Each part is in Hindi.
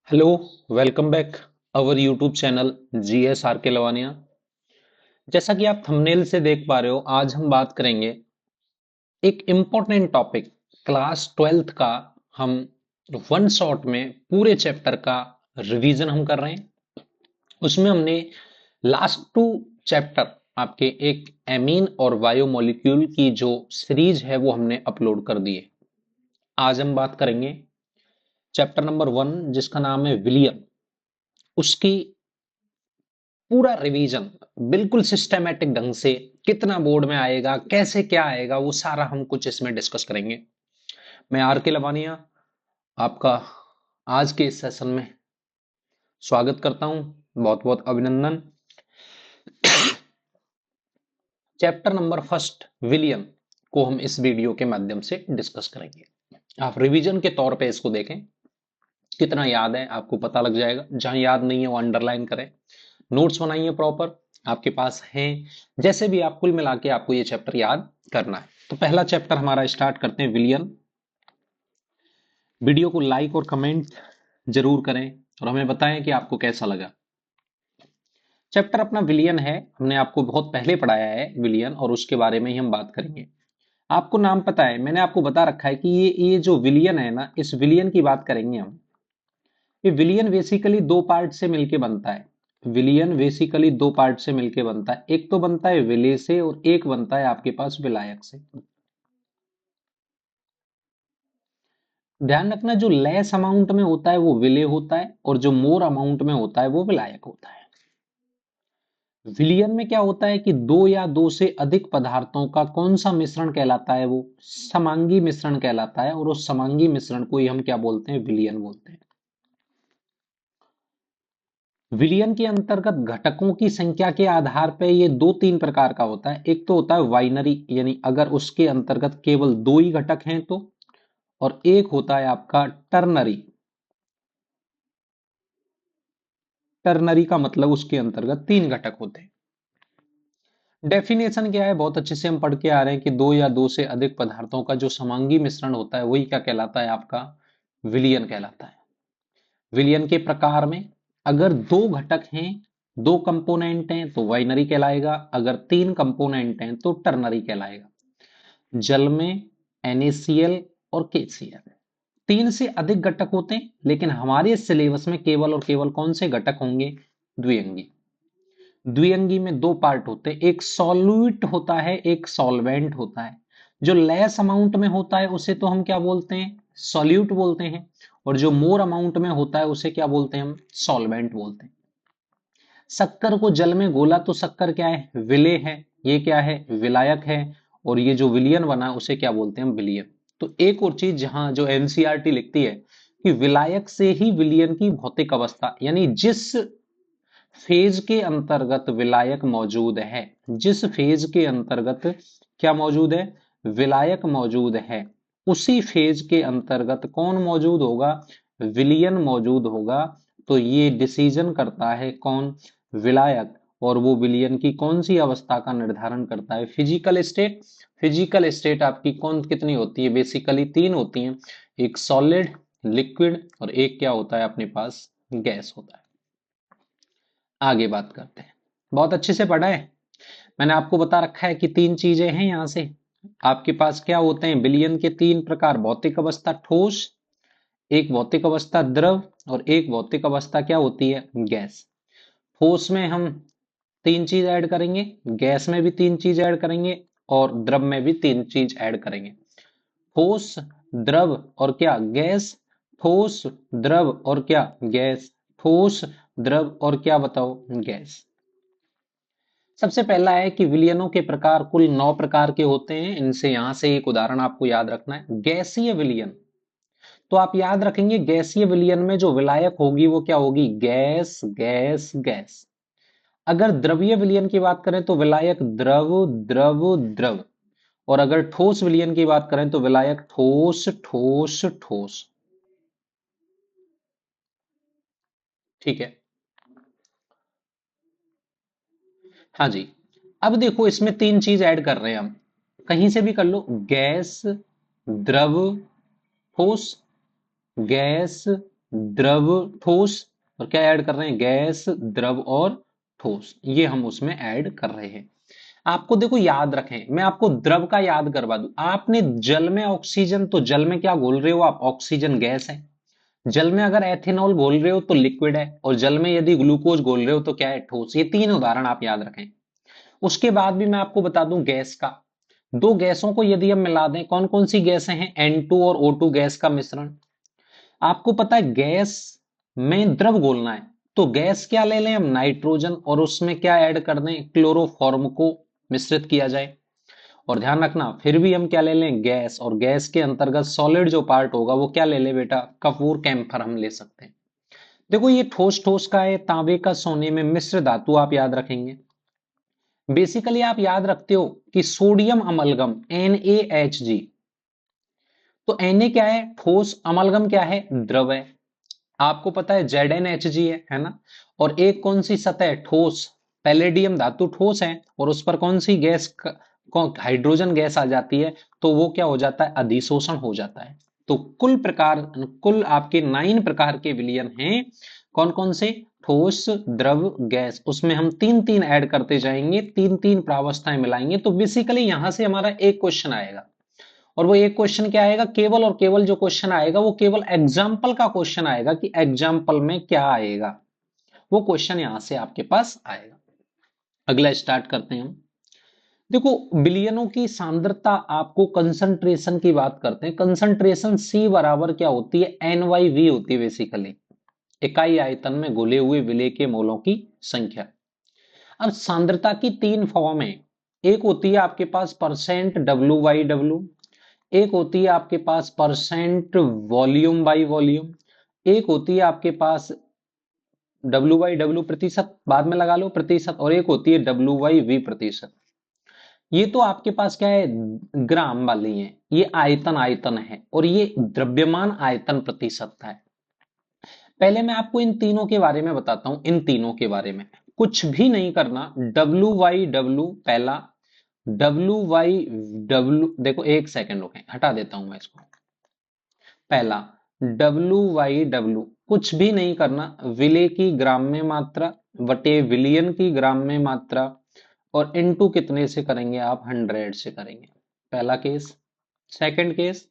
Hello, welcome back our YouTube channel GS R K Lavania. जैसा कि आप थंबनेल से देख पा रहे हो, आज हम बात करेंगे एक इम्पोर्टेंट टॉपिक क्लास 12th का। हम वन शॉट में पूरे चैप्टर का रिवीजन हम कर रहे हैं। उसमें हमने लास्ट टू चैप्टर आपके एक एमीन और बायोमोलिक्यूल की जो सीरीज है वो हमने अपलोड कर दी है। आज हम बात करेंगे चैप्टर नंबर 1 जिसका नाम है विलियन। उसकी पूरा रिवीजन बिल्कुल सिस्टमैटिक ढंग से कितना बोर्ड में आएगा, कैसे क्या आएगा, वो सारा हम कुछ इसमें डिस्कस करेंगे। मैं आर के लवानिया आपका आज के इस सेशन में स्वागत करता हूं। बहुत बहुत अभिनंदन। चैप्टर नंबर फर्स्ट विलियन को हम इस वीडियो के माध्यम से डिस्कस करेंगे। आप रिवीजन के तौर पे इसको देखें, कितना याद है आपको पता लग जाएगा। जहां याद नहीं है वो अंडरलाइन करें, नोट्स बनाइए प्रॉपर, आपके पास हैं। जैसे भी आप कुल मिला के आपको ये चैप्टर याद करना है। तो पहला चैप्टर हमारा स्टार्ट करते हैं विलियन। वीडियो को लाइक और कमेंट जरूर करें और हमें बताएं कि आपको कैसा लगा। चैप्टर अपना विलियन है, हमने आपको बहुत पहले पढ़ाया है विलियन, और उसके बारे में ही हम बात करेंगे। आपको नाम पता है, मैंने आपको बता रखा है कि ये जो विलियन है ना, इस विलियन की बात करेंगे हम। ये विलियन बेसिकली दो पार्ट से मिलके बनता है। विलियन बेसिकली दो पार्ट से मिलके बनता है। एक तो बनता है विलेय से और एक बनता है आपके पास विलायक से। ध्यान रखना, जो लेस अमाउंट में होता है वो विलेय होता है और जो मोर अमाउंट में होता है वो विलायक होता है। विलियन में क्या होता है कि दो या दो से अधिक पदार्थों का कौन सा मिश्रण कहलाता है, वो समांगी मिश्रण कहलाता है, और उस समांगी मिश्रण को ही हम क्या बोलते हैं, विलियन बोलते हैं। विलियन के अंतर्गत घटकों की संख्या के आधार पर ये दो तीन प्रकार का होता है। एक तो होता है बाइनरी, यानी अगर उसके अंतर्गत केवल दो ही घटक हैं तो, और एक होता है आपका टर्नरी। टर्नरी का मतलब उसके अंतर्गत तीन घटक होते हैं। डेफिनेशन क्या है, बहुत अच्छे से हम पढ़ के आ रहे हैं कि दो या दो से अधिक पदार्थों का जो समांगी मिश्रण होता है वही क्या कहलाता है, आपका विलियन कहलाता है। विलियन के प्रकार में अगर दो घटक हैं, दो कंपोनेंट हैं तो बाइनरी कहलाएगा। अगर तीन कंपोनेंट हैं तो टर्नरी कहलाएगा। जल में NaCl और KCl, तीन से अधिक घटक होते हैं, लेकिन हमारे सिलेबस में केवल और केवल कौन से घटक होंगे, द्विअंगी। द्विअंगी में दो पार्ट होते हैं, एक सॉल्यूट होता है, एक सॉल्वेंट होता है। जो लेस अमाउंट में होता है उसे तो हम क्या बोलते हैं, सॉल्यूट बोलते हैं, और जो मोर अमाउंट में होता है उसे क्या बोलते हैं, हम सॉल्वेंट बोलते हैं। शक्कर को जल में घोला तो शक्कर क्या है, विलेय है, ये क्या है, विलायक है, और ये जो विलियन बना उसे क्या बोलते हैं, हम विलियन। तो एक और चीज जहां जो एनसीईआरटी लिखती है कि विलायक से ही विलियन की भौतिक अवस्था, यानी जिस फेज के अंतर्गत विलायक मौजूद है, जिस फेज के अंतर्गत क्या मौजूद है, विलायक मौजूद है, उसी फेज के अंतर्गत कौन मौजूद होगा, विलियन मौजूद होगा। तो ये डिसीजन करता है कौन, विलायक। और वो विलियन की कौन सी अवस्था का निर्धारण करता है, फिजिकल स्टेट। फिजिकल स्टेट आपकी कौन कितनी होती है, बेसिकली तीन होती हैं। एक सॉलिड, लिक्विड, और एक क्या होता है अपने पास, गैस होता है। आगे बात करते हैं। बहुत अच्छे से पढ़ा है, मैंने आपको बता रखा है कि तीन चीजें हैं यहां से। आपके पास क्या होते हैं, विलियन के तीन प्रकार, भौतिक अवस्था ठोस, एक भौतिक अवस्था द्रव, और एक भौतिक अवस्था क्या होती है, गैस। ठोस में हम तीन चीज ऐड करेंगे, गैस में भी तीन चीज ऐड करेंगे, और द्रव में भी तीन चीज ऐड करेंगे। ठोस, द्रव और क्या, गैस। ठोस, द्रव और क्या, गैस। ठोस, द्रव और क्या बताओ, गैस। सबसे पहला है कि विलियनों के प्रकार कुल 9 प्रकार के होते हैं। इनसे यहां से एक उदाहरण आपको याद रखना है, गैसीय विलियन। तो आप याद रखेंगे गैसीय विलियन में जो विलायक होगी वो क्या होगी, गैस गैस गैस। अगर द्रवीय विलियन की बात करें तो विलायक द्रव द्रव द्रव, और अगर ठोस विलियन की बात करें तो विलायक ठोस ठोस ठोस। ठीक है, हाँ जी। अब देखो इसमें तीन चीज ऐड कर रहे हैं हम, कहीं से भी कर लो, गैस, द्रव, ठोस, गैस, द्रव, ठोस, और क्या ऐड कर रहे हैं, गैस, द्रव और ठोस, ये हम उसमें ऐड कर रहे हैं। आपको देखो याद रखें, मैं आपको द्रव का याद करवा दूं, आपने जल में ऑक्सीजन, तो जल में क्या घोल रहे हो आप, ऑक्सीजन गैस है। जल में अगर एथेनॉल घोल रहे हो तो लिक्विड है, और जल में यदि ग्लूकोज घोल रहे हो तो क्या है, ठोस। ये तीन उदाहरण आप याद रखें। उसके बाद भी मैं आपको बता दूं गैस का, दो गैसों को यदि हम मिला दें, कौन कौन सी गैसें हैं, N2 और O2 गैस का मिश्रण। आपको पता है गैस में द्रव घोलना है, तो गैस क्या ले लें हम, नाइट्रोजन, और उसमें क्या ऐड कर दें, क्लोरोफॉर्म को मिश्रित किया जाए। और ध्यान रखना फिर भी हम क्या ले लें, गैस, और गैस के अंतर्गत सॉलिड जो पार्ट होगा वो क्या ले ले बेटा, कपूर, कैम्फर हम ले सकते हैं। देखो ये ठोस ठोस का है, तांबे का सोने में मिश्र धातु आप याद रखेंगे। बेसिकली आप याद रखते हो कि सोडियम अमलगम NaHG, तो Na क्या है, ठोस, अमलगम क्या है, द्रव है। आपको पता है ZnHG है ना। और एक कौन सी सतह, ठोस, पैलेडियम धातु ठोस है, और उस पर कौन सी गैस, हाइड्रोजन गैस आ जाती है, तो वो क्या हो जाता है, अधिशोषण हो जाता है। तो कुल आपके 9 प्रकार के विलयन हैं, कौन कौन से, ठोस, द्रव, गैस, उसमें हम तीन तीन ऐड करते जाएंगे, तीन तीन प्रावस्थाएं मिलाएंगे। तो बेसिकली यहां से हमारा एक क्वेश्चन आएगा, और वो एक क्वेश्चन क्या आएगा, केवल और केवल जो क्वेश्चन आएगा वो केवल एग्जाम्पल का क्वेश्चन आएगा, कि एग्जाम्पल में क्या आएगा, वो क्वेश्चन यहां से आपके पास आएगा। अगला स्टार्ट करते हैं हम। देखो विलयनों की सांद्रता, आपको कंसंट्रेशन की बात करते हैं, कंसंट्रेशन C बराबर क्या होती है, NyV होती है बेसिकली, इकाई आयतन में घुले हुए विलय के मोलों की संख्या। अब सांद्रता की तीन फॉर्म है, एक होती है आपके पास परसेंट W/W, एक होती है आपके पास परसेंट वॉल्यूम बाई वॉल्यूम, एक होती है आपके पास W/W प्रतिशत, बाद में लगा लो प्रतिशत, और एक होती है W/V प्रतिशत। ये तो आपके पास क्या है, ग्राम वाली है, ये आयतन आयतन है, और ये द्रव्यमान आयतन प्रतिशत है। पहले मैं आपको इन तीनों के बारे में बताता हूं, इन तीनों के बारे में कुछ भी नहीं करना। W/W पहला, W/W, देखो एक सेकंड रुके, हटा देता हूं मैं इसको। पहला W/W, कुछ भी नहीं करना, विलय की ग्राम में मात्रा बटे विलियन की ग्राम में मात्रा, और इनटू कितने से करेंगे आप, 100 से करेंगे, पहला केस। सेकंड केस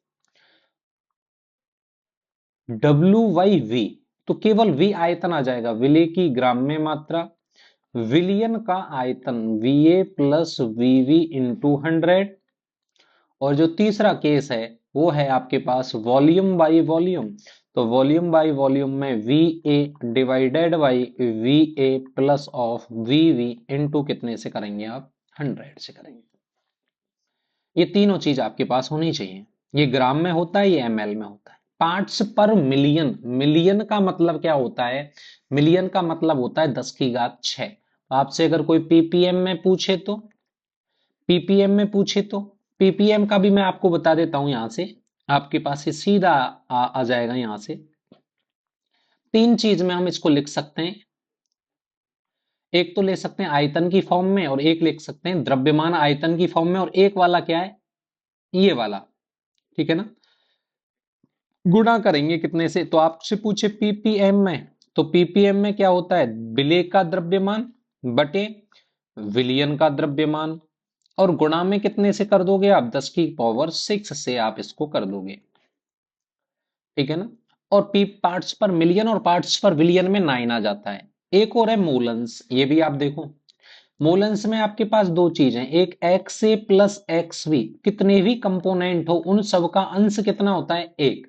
W/V, तो केवल V आयतन आ जाएगा, विलय की ग्राम में मात्रा, विलियन का आयतन VA प्लस VV इंटू 100। और जो तीसरा केस है वो है आपके पास वॉल्यूम बाई वॉल्यूम, तो वॉल्यूम बाई वॉल्यूम में VA divided by VA plus of VV into कितने से करेंगे आप, 100 से करेंगे। ये तीनों चीज आपके पास होनी चाहिए, ये ग्राम में होता है, ये ML में होता है। पार्ट्स पर मिलियन, मिलियन का मतलब क्या होता है, मिलियन का मतलब होता है 10⁶। आपसे अगर कोई पीपीएम में पूछे तो, पीपीएम में पूछे तो, पीपीएम का भी मैं आपको बता देता हूं, यहां से आपके पास ये सीधा आ जाएगा। यहां से तीन चीज में हम इसको लिख सकते हैं, एक तो ले सकते हैं आयतन की फॉर्म में, और एक लिख सकते हैं द्रव्यमान आयतन की फॉर्म में, और एक वाला क्या है, ये वाला, ठीक है ना। गुणा करेंगे कितने से, तो आपसे पूछे पीपीएम में, तो पीपीएम में क्या होता है, विलेय का द्रव्यमान बटे विलियन का द्रव्यमान, और गुणा में कितने से कर दोगे आप, 10⁶ से आप इसको कर दोगे, ठीक है ना। और पी पार्ट्स पर मिलियन और पार्ट्स पर विलियन में 9 आ जाता है। एक और है मोलन्स, ये भी आप देखो, मोलन्स में आपके पास दो चीज हैं, एक XA प्लस XV, कितने भी कंपोनेंट हो उन सबका अंश कितना होता है, एक।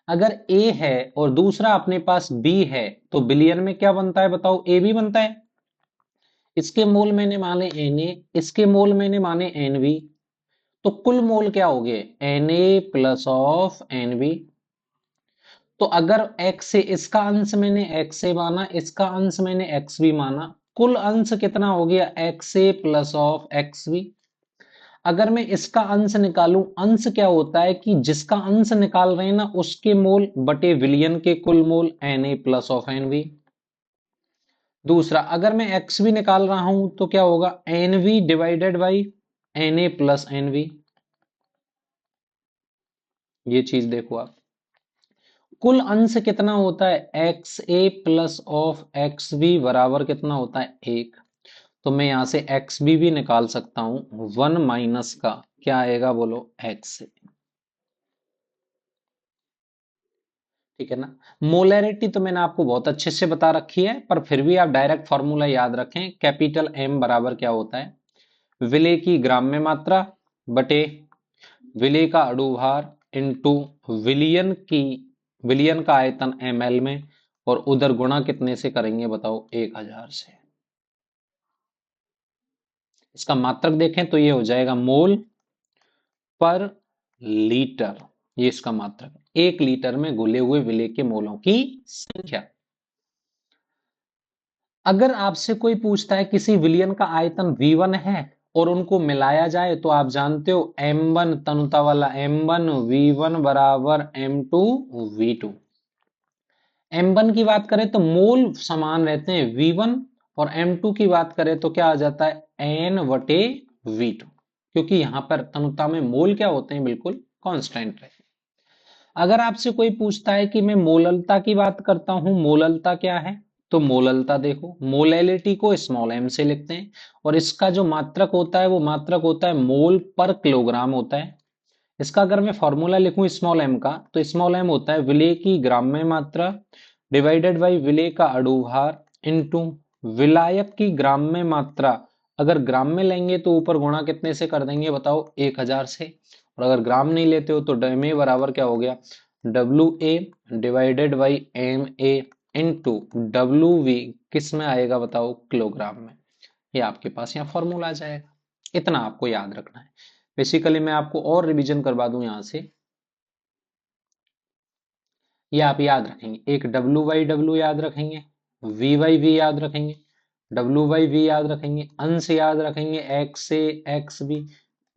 अगर A है और दूसरा अपने पास B है, तो बिलियन में क्या बनता है बताओ, AB बनता है। इसके मोल मैंने माने Na, इसके मोल मैंने माने Nv, तो कुल मोल क्या हो गए, Na प्लस ऑफ Nv। तो अगर X से इसका अंश मैंने XA माना, इसका अंश मैंने XV माना, कुल अंश कितना हो गया, XA प्लस ऑफ XV। अगर मैं इसका अंश निकालूं, अंश क्या होता है कि जिसका अंश निकाल रहे हैं ना उसके मोल बटे विलियन के कुल मोल, Na प्लस ऑफ Nv। दूसरा अगर मैं XV निकाल रहा हूं तो क्या होगा, Nv divided by Na plus Nv। ये चीज देखो आप, कुल अंश कितना होता है, X A plus of X B बराबर कितना होता है, 1। तो मैं यहां से एक्स बी भी निकाल सकता हूं, 1 माइनस का क्या आएगा बोलो, एक्स ए। ठीक है ना। मोलैरिटी तो मैंने आपको बहुत अच्छे से बता रखी है, पर फिर भी आप डायरेक्ट फॉर्मूला याद रखें, कैपिटल एम बराबर क्या होता है, विलेय की ग्राम में मात्रा बटे विलेय का अणुभार इंटू विलियन की विलियन का आयतन ml में, और उधर गुणा कितने से करेंगे बताओ, 1000 से। इसका मात्रक देखें तो ये हो जाएगा मोल पर लीटर, ये इसका मात्रक है, 1 लीटर में घुले हुए विलेय के मोलों की संख्या। अगर आपसे कोई पूछता है किसी विलियन का आयतन V1 है और उनको मिलाया जाए, तो आप जानते हो M1 तनुता वाला M1 V1 बराबर M2 V2। M1 की बात करें तो मोल समान रहते हैं V1, और M2 की बात करें तो क्या आ जाता है N वटे V2, क्योंकि यहां पर तनुता में मोल क्या होते हैं, बिल्कुल कांस्टेंट रहते हैं। अगर आपसे कोई पूछता है कि मैं मोललता की बात करता हूं, मोललता क्या है, तो मोललता देखो, मोलैलिटी को स्मॉल m से लिखते हैं, और इसका जो मात्रक होता है वो मात्रक होता है मोल पर किलोग्राम होता है। इसका अगर मैं फॉर्मूला लिखूं स्मॉल m का, तो स्मॉल m होता है विलेय की ग्राम में मात्रा डिवाइडेड बाई विलेय का अणुभार इंटू विलायक की ग्राम में मात्रा। अगर ग्राम में लेंगे तो ऊपर गुणा कितने से कर देंगे बताओ, 1000 से। और अगर ग्राम नहीं लेते हो तो डमे बराबर क्या हो गया, WA divided by MA into WV किस में आएगा बताओ, किलोग्राम में। ये आपके पास यहाँ फॉर्मूला आ जाएगा। इतना आपको याद रखना है। बेसिकली मैं आपको और रिवीजन करवा दूं यहां से, ये आप याद रखेंगे, एक W/W याद रखेंगे, V/V याद रखेंगे, W/V याद रखेंगे, अंश याद रखेंगे XA XB,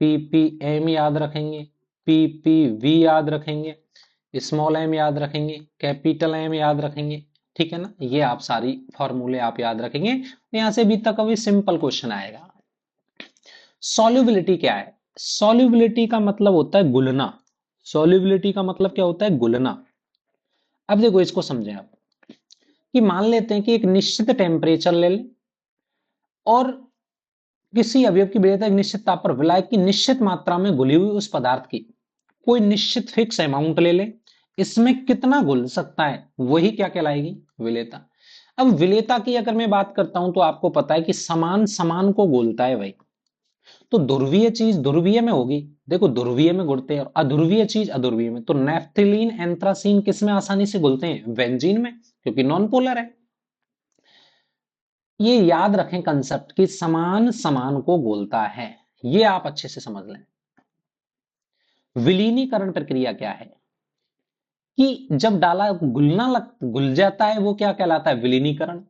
PPM याद रखेंगे, PPV याद रखेंगे, स्मॉल m याद रखेंगे, कैपिटल M याद रखेंगे। ठीक है ना, ये आप सारी फॉर्मूले आप याद रखेंगे। यहां से भी तक अभी सिंपल क्वेश्चन आएगा। सॉल्युबिलिटी क्या है, सॉल्युबिलिटी का मतलब होता है घुलना। सॉल्युबिलिटी का मतलब क्या होता है, घुलना। अब देखो इसको समझें आप, कि मान लेते हैं कि एक निश्चित टेम्परेचर ले लें और किसी अवयव की वरीयता एक निश्चित ताप पर विलायक की निश्चित मात्रा में घुली हुई उस पदार्थ की कोई निश्चित फिक्स अमाउंट ले ले, इसमें कितना घुल सकता है, वही क्या कहलाएगी, विलेयता। अब विलेयता की अगर मैं बात करता हूं तो आपको पता है कि समान समान को घोलता है भाई। तो ध्रुवीय चीज ध्रुवीय में होगी, देखो ध्रुवीय में घुलते हैं, और अध्रुवीय चीज अध्रुवीय में। तो नेफ्थलीन एंथ्रासीन किस में आसानी से घुलते हैं, बेंजीन में, क्योंकि नॉन पोलर है। ये याद रखें कंसेप्ट कि समान समान को घोलता है, ये आप अच्छे से समझ लें। विलीनीकरण प्रक्रिया क्या है, कि जब डाला घुल जाता है, वो क्या कहलाता है, विलीनीकरण।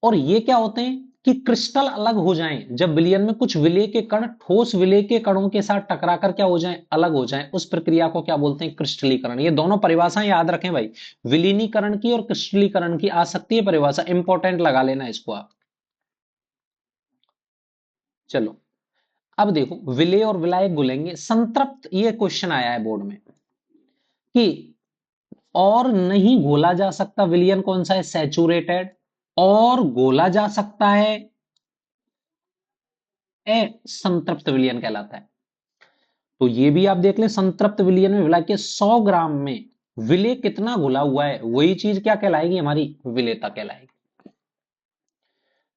और ये क्या होते हैं कि क्रिस्टल अलग हो जाएं, जब विलयन में कुछ विलेय के कण ठोस विलेय के कणों के साथ टकराकर क्या हो जाएं, अलग हो जाएं, उस प्रक्रिया को क्या बोलते हैं, क्रिस्टलीकरण। ये दोनों परिभाषाएं याद रखें भाई, विलीनीकरण की और क्रिस्टलीकरण की आ सकती है परिभाषा, इंपॉर्टेंट लगा लेना इसको आप। चलो अब देखो, विलेय और विलायक घुलेंगे, संतृप्त, ये क्वेश्चन आया है बोर्ड में कि और नहीं घोला जा सकता विलियन कौन सा है, सैचुरेटेड, और घोला जा सकता है संतृप्त विलियन कहलाता है। तो ये भी आप देख लें, संतृप्त विलयन में विलायक के 100 ग्राम में विलेय कितना घुला हुआ है, वही चीज क्या कहलाएगी, हमारी विलेयता कहलाएगी।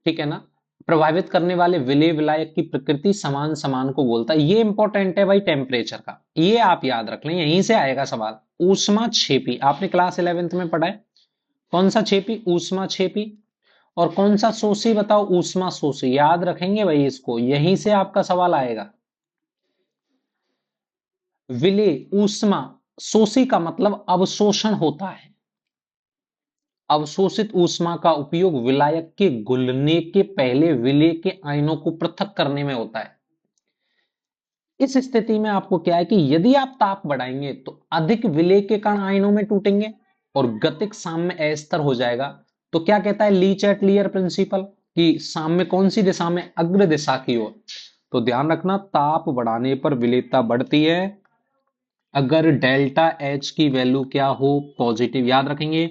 ठीक है ना। प्रभावित करने वाले विलेय विलायक की प्रकृति समान समान को बोलता है, ये इंपॉर्टेंट है भाई टेम्परेचर का, ये आप याद रख लें, यहीं से आएगा सवाल। ऊष्मा छेपी आपने क्लास 11th में पढ़ा है, कौन सा छेपी, ऊष्मा छेपी। और कौन सा शोषी बताओ, ऊष्मा शोषी, याद रखेंगे भाई इसको, यहीं से आपका सवाल आएगा। विलेय ऊष्मा शोषी का मतलब अवशोषण होता है, अवशोषित ऊष्मा का उपयोग विलायक के घुलने के पहले विलेय के आयनों को पृथक करने में होता है। इस स्थिति में आपको क्या है कि यदि आप ताप बढ़ाएंगे तो अधिक विलेय के कण आयनों में टूटेंगे और गतिक साम्य अस्थिर हो जाएगा। तो क्या कहता है ली चैटलियर प्रिंसिपल, कि साम्य कौन सी दिशा में, अग्र दिशा की ओर। तो ध्यान रखना, ताप बढ़ाने पर विलेयता बढ़ती है अगर डेल्टा एच की वैल्यू क्या हो, पॉजिटिव, याद रखेंगे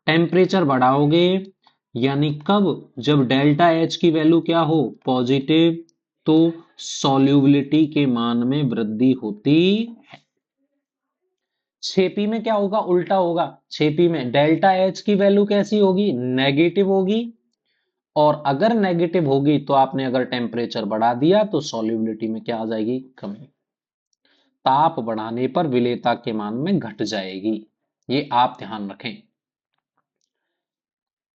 टेम्परेचर बढ़ाओगे यानी कब, जब डेल्टा एच की वैल्यू क्या हो, पॉजिटिव, तो सॉल्युबिलिटी के मान में वृद्धि होती है। 6p में क्या होगा, उल्टा होगा। 6p में डेल्टा एच की वैल्यू कैसी होगी, नेगेटिव होगी, और अगर नेगेटिव होगी तो आपने अगर टेम्परेचर बढ़ा दिया तो सॉल्युबिलिटी में क्या आ जाएगी, कमी। ताप बढ़ाने पर विलेयता के मान में घट जाएगी, ये आप ध्यान रखें।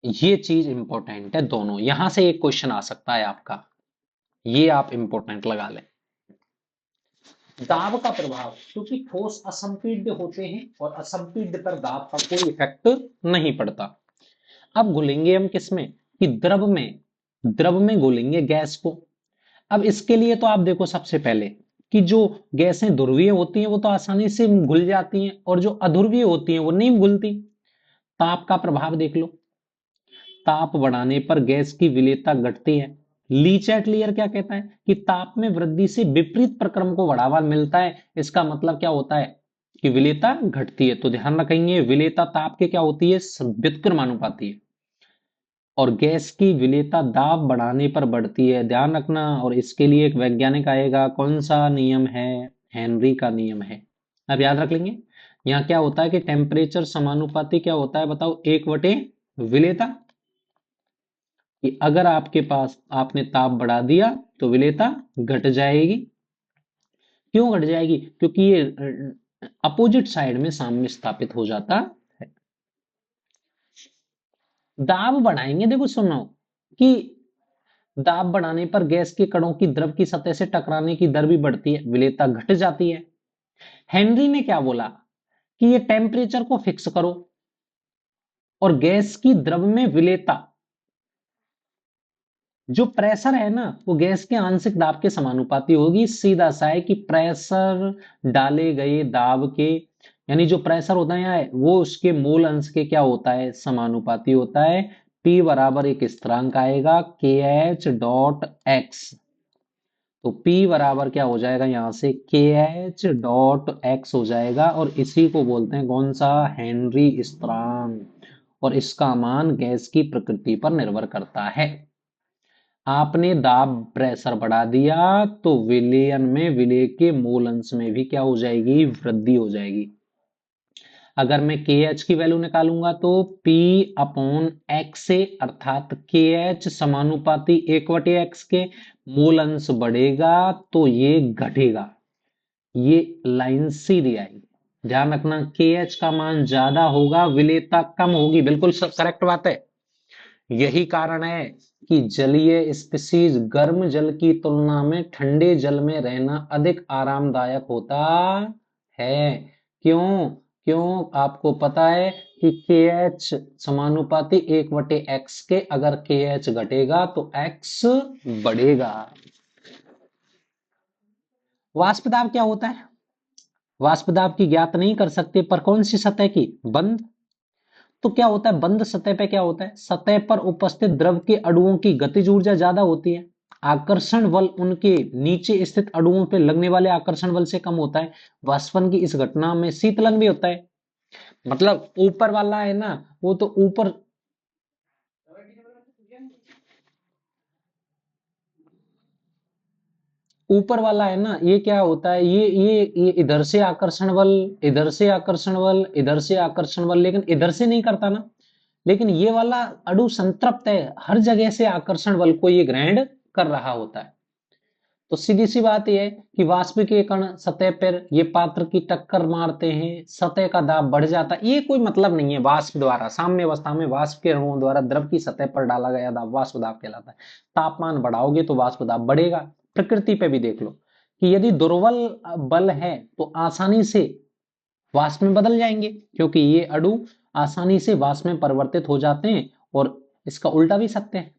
ये चीज इंपॉर्टेंट है दोनों, यहां से एक क्वेश्चन आ सकता है आपका, ये आप इंपॉर्टेंट लगा लें। दाब का प्रभाव, क्योंकि ठोस असंपीड्य होते हैं और असंपीड्य पर दाब का कोई इफेक्ट नहीं पड़ता। अब घुलेंगे हम किसमें, कि द्रव में घुलेंगे गैस को। अब इसके लिए तो आप देखो सबसे पहले कि जो गैसें ध्रुवीय होती हैं वो तो आसानी से घुल जाती हैं, और जो अध्रुवीय होती हैं वो नहीं घुलती। ताप का प्रभाव देख लो, ताप बढ़ाने पर गैस की विलेयता घटती है। ली चैटलियर क्या कहता है कि ताप में वृद्धि से विपरीत प्रक्रम को बढ़ावा मिलता है। इसका मतलब क्या होता है कि विलेयता घटती है। तो ध्यान रखेंगे विलेयता ताप के क्या होती है, व्युत्क्रमानुपाती है, और गैस की विलेयता दाब बढ़ाने पर बढ़ती है, ध्यान रखना। और इसके लिए एक वैज्ञानिक आएगा, कौन सा नियम है, हेनरी का नियम है। अब याद रख लेंगे, यहाँ क्या होता है कि टेम्परेचर समानुपाती क्या होता है बताओ, 1/विलेयता, कि अगर आपके पास आपने ताप बढ़ा दिया तो विलेयता घट जाएगी। क्यों घट जाएगी, क्योंकि ये अपोजिट साइड में साम्य स्थापित हो जाता है। दाब बढ़ाएंगे, देखो सुनो कि दाब बढ़ाने पर गैस के कणों की द्रव की सतह से टकराने की दर भी बढ़ती है, विलेयता घट जाती है। हेनरी ने क्या बोला कि ये टेम्परेचर को फिक्स करो और गैस की द्रव में विलेयता, जो प्रेशर है ना वो गैस के आंशिक दाब के समानुपाती होगी। सीधा सा है कि प्रेशर डाले गए दाब के, यानी जो प्रेशर होता है वो उसके मोल अंश के क्या होता है, समानुपाती होता है। P बराबर एक स्थिरांक आएगा KH.x, तो P बराबर क्या हो जाएगा, यहां से KH.x हो जाएगा, और इसी को बोलते हैं कौन सा, हेनरी स्थिरांक, और इसका मान गैस की प्रकृति पर निर्भर करता है। आपने दाब प्रेशर बढ़ा दिया तो विलयन में विलेय के मोल अंश में भी क्या हो जाएगी, वृद्धि हो जाएगी। अगर मैं KH की वैल्यू निकालूंगा तो P/x से, अर्थात KH समानुपाती 1/x के, मोल अंश बढ़ेगा तो ये घटेगा, ये लाइन सीधी आएगी। ध्यान रखना KH का मान ज्यादा होगा, विलेयता कम होगी, बिल्कुल करेक्ट बात है। यही कारण है कि जलीय स्पीशीज गर्म जल की तुलना में ठंडे जल में रहना अधिक आरामदायक होता है। क्यों, क्यों आपको पता है कि KH समानुपाती 1/x के, अगर KH घटेगा तो X बढ़ेगा। वाष्प दाब क्या होता है, वाष्प दाब की ज्ञात नहीं कर सकते, पर कौन सी सतह की, बंद। तो क्या होता है, बंद सतह पे क्या होता है, सतह पर उपस्थित द्रव के अणुओं की गतिज ऊर्जा ज्यादा होती है, आकर्षण बल उनके नीचे स्थित अणुओं पे लगने वाले आकर्षण बल से कम होता है। वाष्पन की इस घटना में शीतलन भी होता है, मतलब ऊपर वाला है ना वो तो ऊपर, ऊपर वाला है ना ये क्या होता है, ये इधर से आकर्षण बल, इधर से आकर्षण बल, इधर से आकर्षण बल, लेकिन इधर से नहीं करता ना। लेकिन ये वाला अणु संतृप्त है, हर जगह से आकर्षण बल को ये ग्रहण कर रहा होता है। तो सीधी सी बात यह है कि वाष्प के कण सतह पर ये पात्र की टक्कर मारते हैं, सतह का दाब बढ़ जाता है। ये कोई मतलब नहीं है, वाष्प द्वारा, साम्य अवस्था में वाष्प के अणुओं द्वारा द्रव की सतह पर डाला गया दाब वाष्प दाब कहलाता है। तापमान बढ़ाओगे तो वाष्प दाब बढ़ेगा। प्रकृति पे भी देख लो कि यदि दुर्बल बल है तो आसानी से वाष्प में बदल जाएंगे, क्योंकि ये अणु आसानी से वाष्प में परिवर्तित हो जाते हैं। और इसका उल्टा भी सत्य है।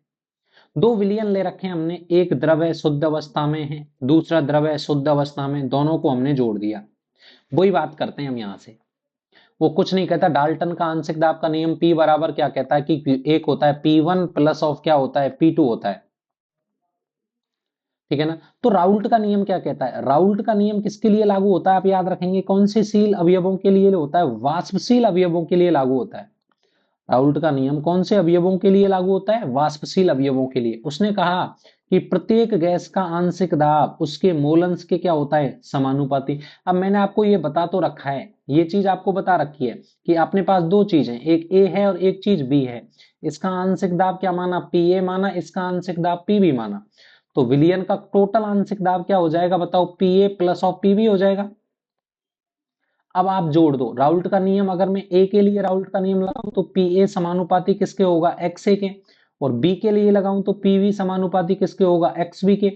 दो विलयन ले रखे हैं हमने, एक द्रव है शुद्ध अवस्था में है, दूसरा द्रव है शुद्ध अवस्था में, दोनों को हमने जोड़ दिया। वही बात करते हैं हम यहां से। वो कुछ नहीं कहता, डाल्टन का आंशिक दाब का नियम P बराबर क्या कहता है कि एक होता है P1 प्लस ऑफ क्या होता है, P2 होता है। ठीक है ना। तो राउल्ट का नियम क्या कहता है, राउल्ट का नियम किसके लिए लागू होता है, आप याद रखेंगे, कौन से शील अवयवों के लिए होता है, वाष्पशील अवयवों के लिए लागू होता है। राउल्ट का नियम कौन से अवयवों के लिए लागू होता है, वाष्पशील अवयवों के लिए। उसने कहा कि प्रत्येक गैस का आंशिक दाब उसके मोलंश के क्या होता है, समानुपाती। अब मैंने आपको ये बता तो रखा है, ये चीज आपको बता रखी है कि अपने पास दो चीज है, एक ए है और एक चीज बी है। इसका आंशिक दाब क्या माना, पी ए माना, इसका आंशिक दाब पी बी माना। तो विलयन का टोटल आंशिक दाब क्या हो जाएगा बताओ, P A plus of P B हो जाएगा। अब आप जोड़ दो, राउल्ट का नियम अगर मैं ए के लिए राउल्ट का नियम लगाऊं तो पी ए समानुपाती किसके होगा, एक्स ए के। और बी के लिए लगाऊं तो पी वी समानुपाती किसके होगा, एक्स बी के।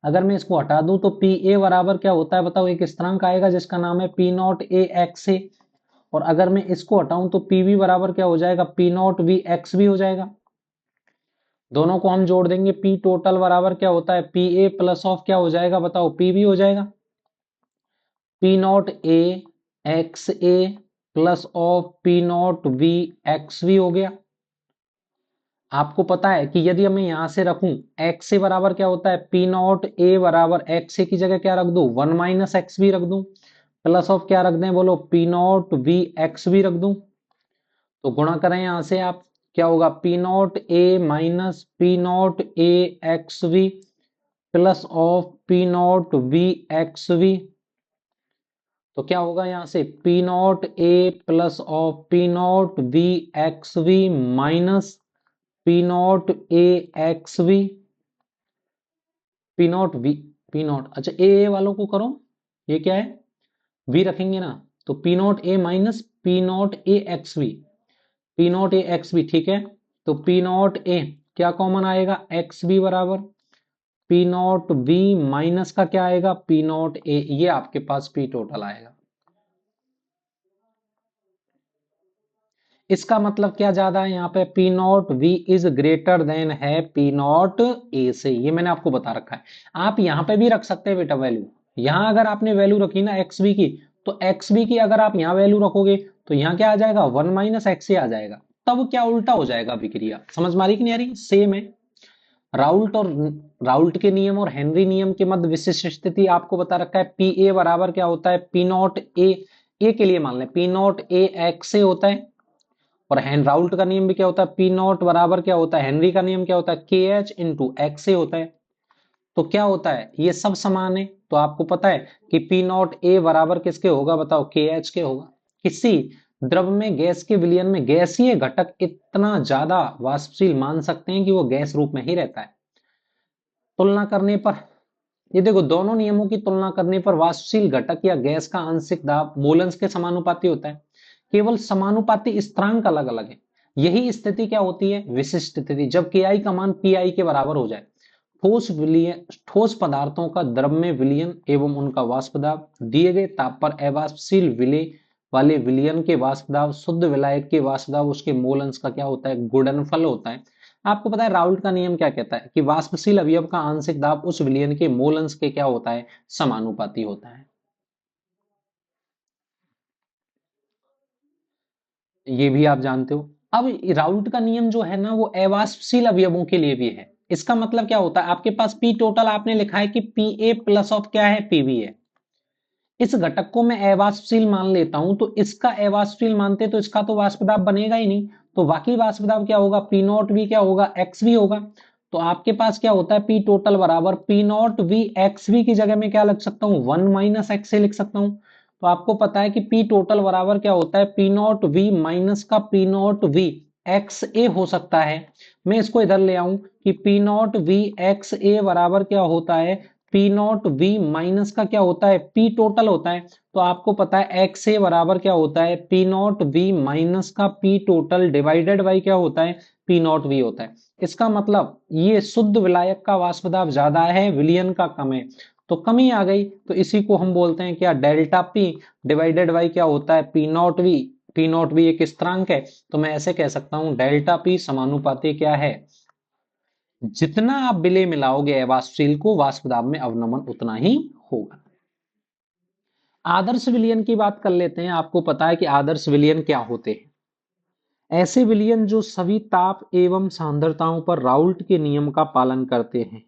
अगर मैं इसको हटा दूं तो पी ए बराबर क्या होता है बताओ, एक स्थिरांक आएगा जिसका नाम है पी नॉट ए एक्स ए। और अगर मैं इसको हटाऊं तो पी वी बराबर क्या हो जाएगा, पी नॉट वी एक्स भी हो जाएगा। दोनों को हम जोड़ देंगे, पी टोटल बराबर क्या होता है, पी ए प्लस ऑफ क्या हो जाएगा बताओ, पी वी हो जाएगा। P not A X A plus of P not V X V हो गया। आपको पता है कि यदि मैं यहां से रखूं एक्स ए बराबर क्या होता है, पी नॉट ए बराबर एक्स ए की जगह क्या रख दूं, वन माइनस एक्स वी रख दूं, प्लस ऑफ क्या रख दें बोलो, P not V X V रख दूं। तो गुणा करें यहां से आप, क्या होगा, P not A minus P not A X V plus of P not V X V. तो क्या होगा यहां से, P not A plus of P not V X V minus P not A X V, P not V, P not, अच्छा ए वालों को करो, ये क्या है, वी रखेंगे ना। तो P not A minus P not A X V, P not A X V, ठीक है। तो पी नॉट ए क्या कॉमन आएगा, एक्स बी बराबर पी नॉट बी माइनस का क्या आएगा, पी नॉट ए, ये आपके पास पी टोटल आएगा। इसका मतलब क्या ज्यादा है यहाँ पे, P not V is greater than है पी नॉट ए से, ये मैंने आपको बता रखा है। आप यहाँ पे भी रख सकते हैं बेटा वैल्यू, यहाँ अगर आपने वैल्यू रखी ना एक्स बी की, तो एक्स बी की अगर आप यहाँ वैल्यू रखोगे तो यहाँ क्या आ जाएगा, वन माइनस एक्स ए आ जाएगा। तब क्या उल्टा हो जाएगा विक्रिया, समझ में आ रही कि नहीं आ रही, सेम है। राउल्ट और राउल्ट के नियम और हेनरी नियम के मध्य विशिष्ट स्थिति आपको बता रखा है, पी ए बराबर क्या होता है, पी नॉट ए, ए के लिए मान लें P not A X A होता है। और राउल्ट का नियम भी क्या होता है, पी नॉट बराबर क्या होता है, हेनरी का नियम क्या होता है, के एच इंटू एक्स ए होता है। तो क्या होता है, ये सब समान है। तो आपको पता है कि पी नॉट ए बराबर किसके होगा बताओ, के एच के होगा। किसी द्रव में गैस के विलयन में गैसीय घटक इतना ज्यादा वाष्पशील मान सकते हैं कि वो गैस रूप में ही रहता है। तुलना करने पर, ये देखो दोनों नियमों की तुलना करने पर वाष्पशील घटक या गैस का आंशिक दाब मोलंस के समानुपाती होता है। केवल समानुपाती स्थिरांक अलग अलग है। यही स्थिति क्या होती है, विशिष्ट स्थिति, जब के आई का मान पी आई के बराबर हो जाए। ठोस विलयन, ठोस पदार्थों का द्रव में विलयन एवं उनका वाष्प दाब दिए गए ताप पर अवाष्पशील विलय वाले विलयन के वाष्प दाब शुद्ध विलायक के वाष्प दाब उसके मोल अंश का क्या होता है, गुणनफल होता है। आपको पता है राउल्ट का नियम क्या कहता है कि वाष्पशील अवयव का आंशिक दाब उस विलयन के मोल अंश के क्या होता है, समानुपाती होता है। ये भी आप जानते हो। अब राउल्ट का नियम जो है ना वो अवाष्पशील अवयवों के लिए भी है। इसका मतलब क्या होता है, आपके पास पी टोटल आपने लिखा है कि पी ए प्लस ऑफ क्या है, पीवी है। इस घटक को मैं अवाष्पशील मान लेता हूं तो इसका अवाष्पशील मानते तो इसका तो वाष्प दाब बनेगा ही नहीं। तो बाकी वाष्प दाब क्या होगा, पी नॉट वी क्या होगा, एक्स वी होगा। तो आपके पास क्या होता है, पी टोटल बराबर P not V X V की जगह में क्या लिख सकता हूँ, वन माइनस एक्स से लिख सकता हूँ। तो आपको पता है कि पी टोटल बराबर क्या होता है, पी नॉट वी माइनस का पी नॉट वी एक्स ए हो सकता है। मैं इसको इधर ले आऊं कि पी नॉट वी एक्स ए बराबर क्या होता है, पी नॉट वी माइनस का क्या होता है, पी टोटल होता है। तो आपको पता है एक्स ए बराबर क्या होता है, पी नॉट वी माइनस का पी टोटल डिवाइडेड बाई क्या होता है, पी नॉट वी होता है। इसका मतलब ये शुद्ध विलायक का वाष्प दाब ज्यादा है, विलयन का कम है। तो कमी आ गई, तो इसी को हम बोलते हैं क्या, डेल्टा पी डिवाइडेड बाई क्या होता है, P not V. P not V एक स्थिरांक है, तो मैं ऐसे कह सकता हूं डेल्टा पी समानुपाती क्या है, जितना आप विलय मिलाओगे अवाष्पशील को वाष्प दाब में अवनमन उतना ही होगा। आदर्श विलयन की बात कर लेते हैं। आपको पता है कि आदर्श विलयन क्या होते हैं, ऐसे विलयन जो सभी ताप एवं सांद्रताओं पर राउल्ट के नियम का पालन करते हैं।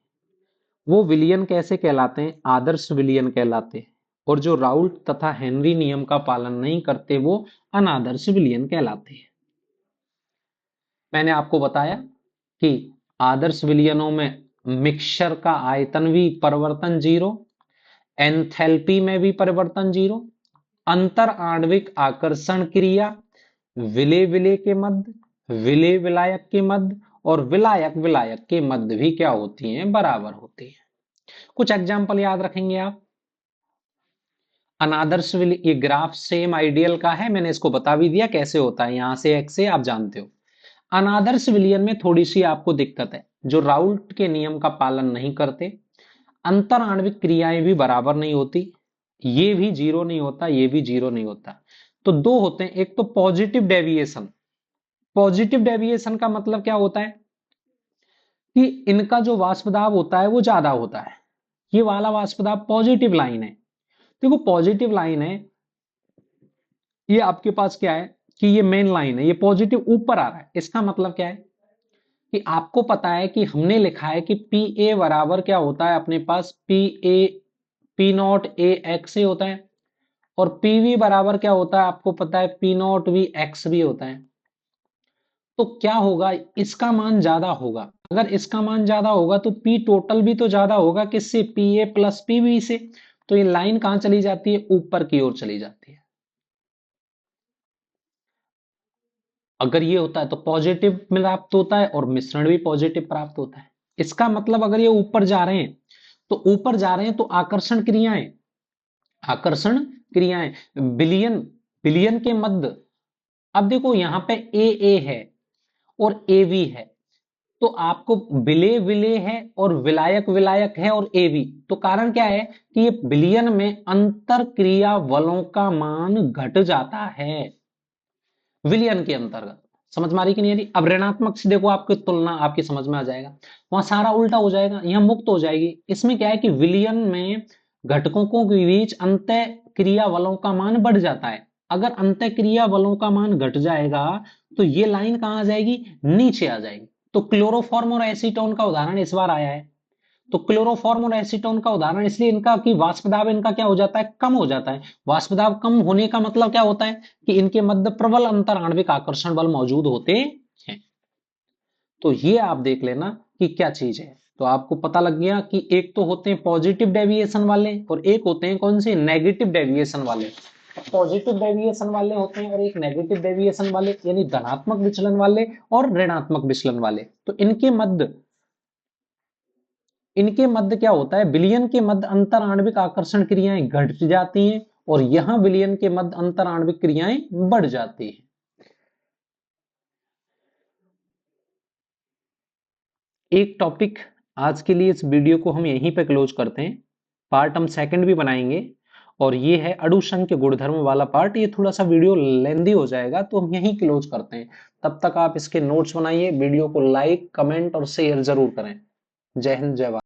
वो विलियन कैसे कहलाते हैं? आदर्श विलियन कहलाते हैं। और जो राउल्ट तथा हेनरी नियम का पालन नहीं करते वो अनादर्श विलियन कहलाते हैं। मैंने आपको बताया कि आदर्श विलियनों में मिक्सचर का आयतन भी परिवर्तन 0, एंथैल्पी में भी परिवर्तन 0, अंतर आणविक आकर्षण क्रिया विलेय विलेय के मध्य, विलेय विलायक के मध्य और विलायक विलायक के मध्य भी क्या होती हैं? बराबर होती हैं। कुछ एग्जाम्पल याद रखेंगे आप। अनादर्श विलय, ये ग्राफ सेम आइडियल का है, मैंने इसको बता भी दिया कैसे होता है, यहां से एक्स से आप जानते हो। अनादर्श विलयन में थोड़ी सी आपको दिक्कत है, जो राउल्ट के नियम का पालन नहीं करते, अंतर आणविक क्रियाएं भी बराबर नहीं होती, ये भी 0 नहीं होता, ये भी 0 नहीं होता। तो दो होते हैं, एक तो पॉजिटिव डेविएशन। पॉजिटिव डेविएशन का मतलब क्या होता है कि इनका जो वाष्प दाब होता है वो ज्यादा होता है। ये वाला वाष्प दाब पॉजिटिव लाइन है। देखो पॉजिटिव लाइन है, ये आपके पास क्या है कि ये मेन लाइन है, ये पॉजिटिव ऊपर आ रहा है। इसका मतलब क्या है कि आपको पता है कि हमने लिखा है कि पी ए बराबर क्या होता है अपने पास, P A P not A X A होता है, और पीवी बराबर क्या होता है आपको पता है, पी नॉट वी एक्स भी होता है। तो क्या होगा, इसका मान ज्यादा होगा। अगर इसका मान ज्यादा होगा तो पी टोटल भी तो ज्यादा होगा, किससे? पी ए प्लस पीवी से। तो ये लाइन कहां चली जाती है? ऊपर की ओर चली जाती है। अगर ये होता है तो पॉजिटिव प्राप्त होता है और मिश्रण भी पॉजिटिव प्राप्त होता है। इसका मतलब अगर ये ऊपर जा रहे हैं तो ऊपर जा रहे हैं तो आकर्षण क्रियाएं, आकर्षण क्रियाएं बिलियन, बिलियन के मध्य। अब देखो यहां पे ए है और ए वी है, तो आपको विलेय विलेय है और विलायक विलायक है और एवी। तो कारण क्या है कि ये बिलियन में अंतर क्रिया बलों का मान घट जाता है विलियन के अंतर्गत। समझ में आ रही कि नहीं आ रही? अब ऋणात्मक से देखो, आपकी तुलना आपकी समझ में आ जाएगा, वहां सारा उल्टा हो जाएगा, यहां मुक्त हो जाएगी। इसमें क्या है कि विलियन में घटकों के बीच अंतः क्रिया बलों का मान बढ़ जाता है। अगर अंतः क्रिया बलों का मान घट जाएगा तो ये लाइन कहां आ जाएगी? नीचे आ जाएगी। तो क्लोरोफॉर्म और एसीटोन का उदाहरण इस बार आया है। तो क्लोरोफॉर्म और एसीटोन का उदाहरण इसलिए, इनका कि वाष्प दाब इनका क्या हो जाता है? कम हो जाता है। वाष्प दाब कम होने का मतलब क्या होता है कि इनके मध्य प्रबल अंतर आणविक आकर्षण बल मौजूद होते हैं। तो ये आप देख लेना कि क्या चीज है। तो आपको पता लग गया कि एक तो होते हैं पॉजिटिव डेविएशन वाले और एक होते हैं कौन से? नेगेटिव डेविएशन वाले। पॉजिटिव डेविएशन वाले होते हैं और एक नेगेटिव डेविएशन वाले, यानी धनात्मक विचलन वाले और ऋणात्मक विचलन वाले। तो इनके मध्य क्या होता है? विलयन के मध्य अंतर आणविक आकर्षण क्रियाएं घट जाती हैं और यहां विलयन के मध्य अंतर आणविक क्रियाएं बढ़ जाती हैं। एक टॉपिक आज के लिए इस वीडियो को हम यहीं पे क्लोज करते हैं। पार्ट हम सेकंड भी बनाएंगे और ये है अणुसंख्य गुणधर्म वाला पार्ट। ये थोड़ा सा वीडियो लेंदी हो जाएगा तो हम यहीं क्लोज करते हैं। तब तक आप इसके नोट्स बनाइए, वीडियो को लाइक कमेंट और शेयर जरूर करें। जय हिंद, जय भारत।